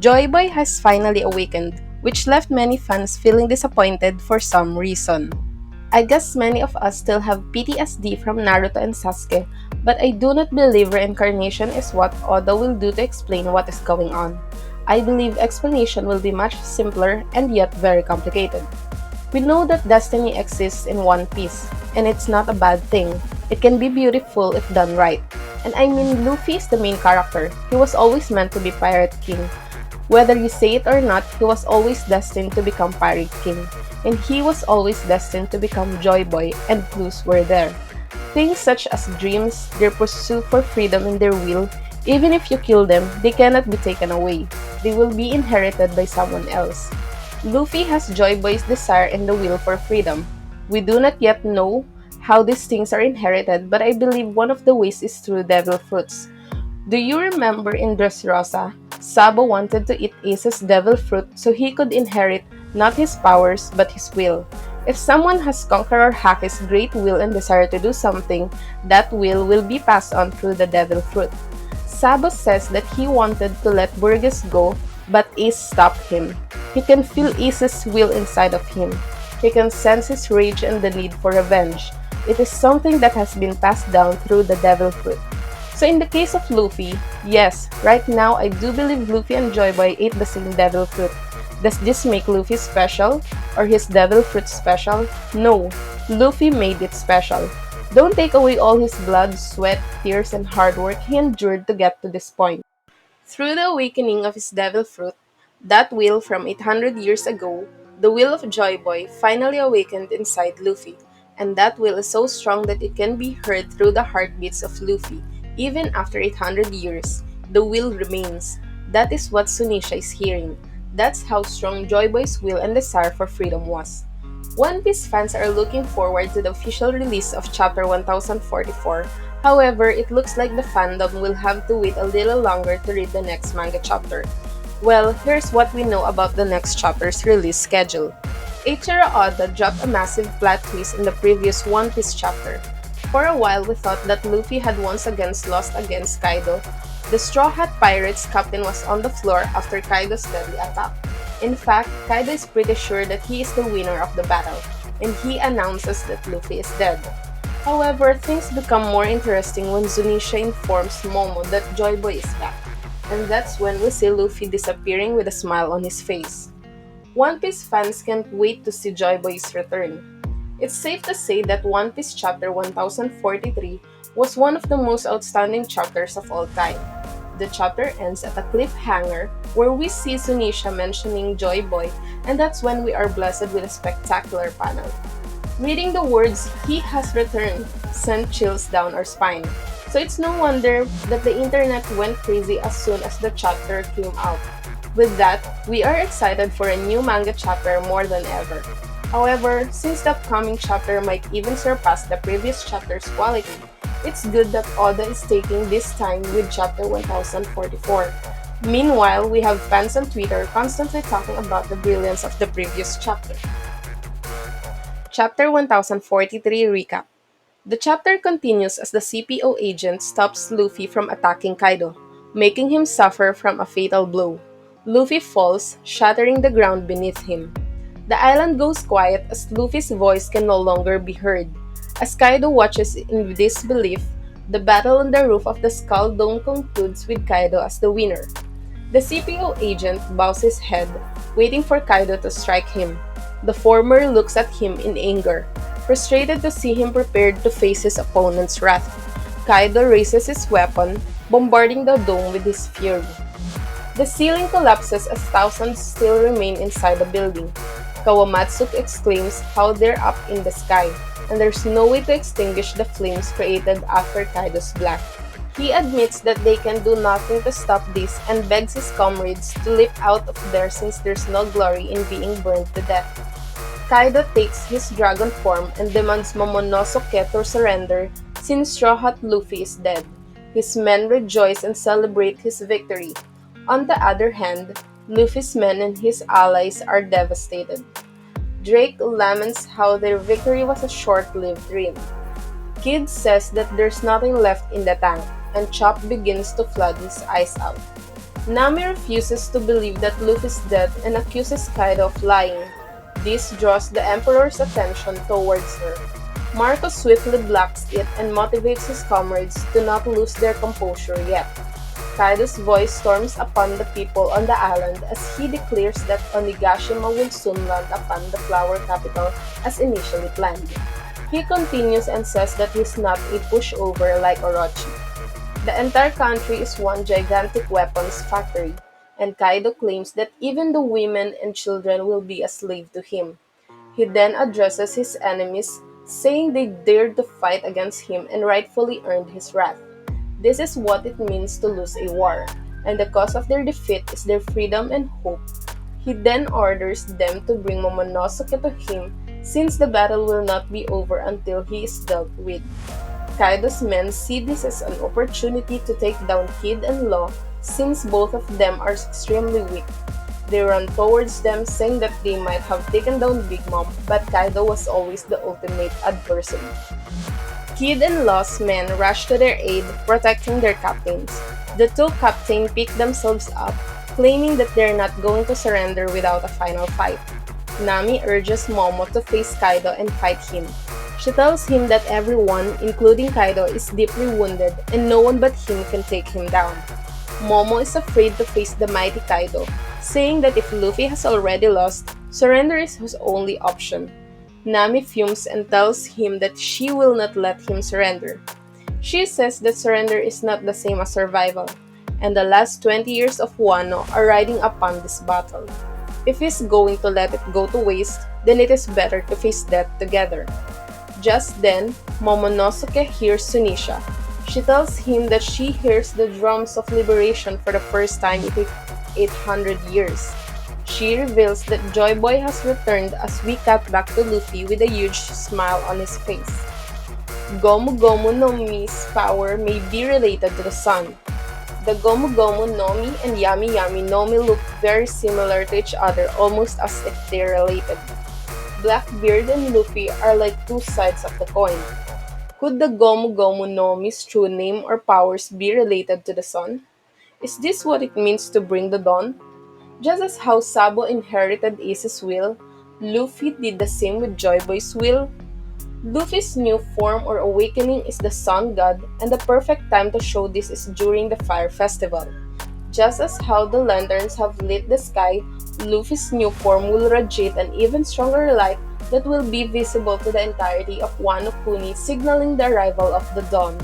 Joy Boy has finally awakened, which left many fans feeling disappointed for some reason. I guess many of us still have PTSD from Naruto and Sasuke, but I do not believe reincarnation is what Oda will do to explain what is going on. I believe explanation will be much simpler and yet very complicated. We know that destiny exists in One Piece, and it's not a bad thing. It can be beautiful if done right. And I mean, Luffy is the main character. He was always meant to be Pirate King. Whether you say it or not, he was always destined to become Pirate King. And he was always destined to become Joy Boy, and clues were there. Things such as dreams, their pursuit for freedom, and their will, even if you kill them, they cannot be taken away. They will be inherited by someone else. Luffy has Joy Boy's desire and the will for freedom. We do not yet know how these things are inherited, but I believe one of the ways is through devil fruits. Do you remember in Dressrosa, Sabo wanted to eat Ace's devil fruit so he could inherit not his powers but his will. If someone has Conqueror Haki's great will and desire to do something, that will be passed on through the devil fruit. Sabo says that he wanted to let Burgess go, but Ace stopped him. He can feel Ace's will inside of him. He can sense his rage and the need for revenge. It is something that has been passed down through the devil fruit. So in the case of Luffy, yes, right now I do believe Luffy and Joy Boy ate the same devil fruit. Does this make Luffy special? Or his devil fruit special? No, Luffy made it special. Don't take away all his blood, sweat, tears, and hard work he endured to get to this point. Through the awakening of his devil fruit, that will from 800 years ago, the will of Joy Boy finally awakened inside Luffy. And that will is so strong that it can be heard through the heartbeats of Luffy. Even after 800 years, the will remains. That is what Sunisha is hearing. That's how strong Joy Boy's will and desire for freedom was. One Piece fans are looking forward to the official release of Chapter 1044. However, it looks like the fandom will have to wait a little longer to read the next manga chapter. Well, here's what we know about the next chapter's release schedule. Eiichiro Oda dropped a massive plot twist in the previous One Piece chapter. For a while, we thought that Luffy had once again lost against Kaido. The Straw Hat Pirates captain was on the floor after Kaido's deadly attack. In fact, Kaido is pretty sure that he is the winner of the battle, and he announces that Luffy is dead. However, things become more interesting when Zunisha informs Momo that Joy Boy is back, and that's when we see Luffy disappearing with a smile on his face. One Piece fans can't wait to see Joy Boy's return. It's safe to say that One Piece Chapter 1043 was one of the most outstanding chapters of all time. The chapter ends at a cliffhanger where we see Sunisha mentioning Joy Boy, and that's when we are blessed with a spectacular panel. Reading the words, "He has returned," sent chills down our spine. So it's no wonder that the internet went crazy as soon as the chapter came out. With that, we are excited for a new manga chapter more than ever. However, since the upcoming chapter might even surpass the previous chapter's quality, it's good that Oda is taking this time with chapter 1044. Meanwhile, we have fans on Twitter constantly talking about the brilliance of the previous chapter. Chapter 1043 Recap. The chapter continues as the CPO agent stops Luffy from attacking Kaido, making him suffer from a fatal blow. Luffy falls, shattering the ground beneath him. The island goes quiet as Luffy's voice can no longer be heard. As Kaido watches in disbelief, the battle on the roof of the Skull Dome concludes with Kaido as the winner. The CPO agent bows his head, waiting for Kaido to strike him. The former looks at him in anger, frustrated to see him prepared to face his opponent's wrath. Kaido raises his weapon, bombarding the dome with his fury. The ceiling collapses as thousands still remain inside the building. Kawamatsu exclaims how they're up in the sky, and there's no way to extinguish the flames created after Kaido's blast. He admits that they can do nothing to stop this and begs his comrades to leap out of there since there's no glory in being burned to death. Kaido takes his dragon form and demands Momonosuke to surrender since Straw Hat Luffy is dead. His men rejoice and celebrate his victory. On the other hand, Luffy's men and his allies are devastated. Drake laments how their victory was a short-lived dream. Kid says that there's nothing left in the tank, and Chop begins to flood his eyes out. Nami refuses to believe that Luffy is dead and accuses Kaido of lying. This draws the Emperor's attention towards her. Marco swiftly blocks it and motivates his comrades to not lose their composure yet. Kaido's voice storms upon the people on the island as he declares that Onigashima will soon land upon the flower capital as initially planned. He continues and says that he's not a pushover like Orochi. The entire country is one gigantic weapons factory, and Kaido claims that even the women and children will be a slave to him. He then addresses his enemies, saying they dared to fight against him and rightfully earned his wrath. This is what it means to lose a war, and the cause of their defeat is their freedom and hope. He then orders them to bring Momonosuke to him, since the battle will not be over until he is dealt with. Kaido's men see this as an opportunity to take down Kid and Law, since both of them are extremely weak. They run towards them, saying that they might have taken down Big Mom, but Kaido was always the ultimate adversary. Kid and Law's men rush to their aid, protecting their captains. The two captains pick themselves up, claiming that they're not going to surrender without a final fight. Nami urges Momo to face Kaido and fight him. She tells him that everyone, including Kaido, is deeply wounded and no one but him can take him down. Momo is afraid to face the mighty Kaido, saying that if Luffy has already lost, surrender is his only option. Nami fumes and tells him that she will not let him surrender. She says that surrender is not the same as survival, and the last 20 years of Wano are riding upon this battle. If he's going to let it go to waste, then it is better to face death together. Just then, Momonosuke hears Sunisha. She tells him that she hears the drums of liberation for the first time in 800 years. She reveals that Joy Boy has returned as we cut back to Luffy with a huge smile on his face. Gomu Gomu no Mi's power may be related to the sun. The Gomu Gomu no Mi and Yami Yami no Mi look very similar to each other, almost as if they're related. Blackbeard and Luffy are like two sides of the coin. Could the Gomu Gomu no Mi's true name or powers be related to the sun? Is this what it means to bring the dawn? Just as how Sabo inherited Ace's will, Luffy did the same with Joy Boy's will. Luffy's new form or awakening is the Sun God, and the perfect time to show this is during the Fire Festival. Just as how the lanterns have lit the sky, Luffy's new form will radiate an even stronger light that will be visible to the entirety of Wano Kuni, signaling the arrival of the dawn.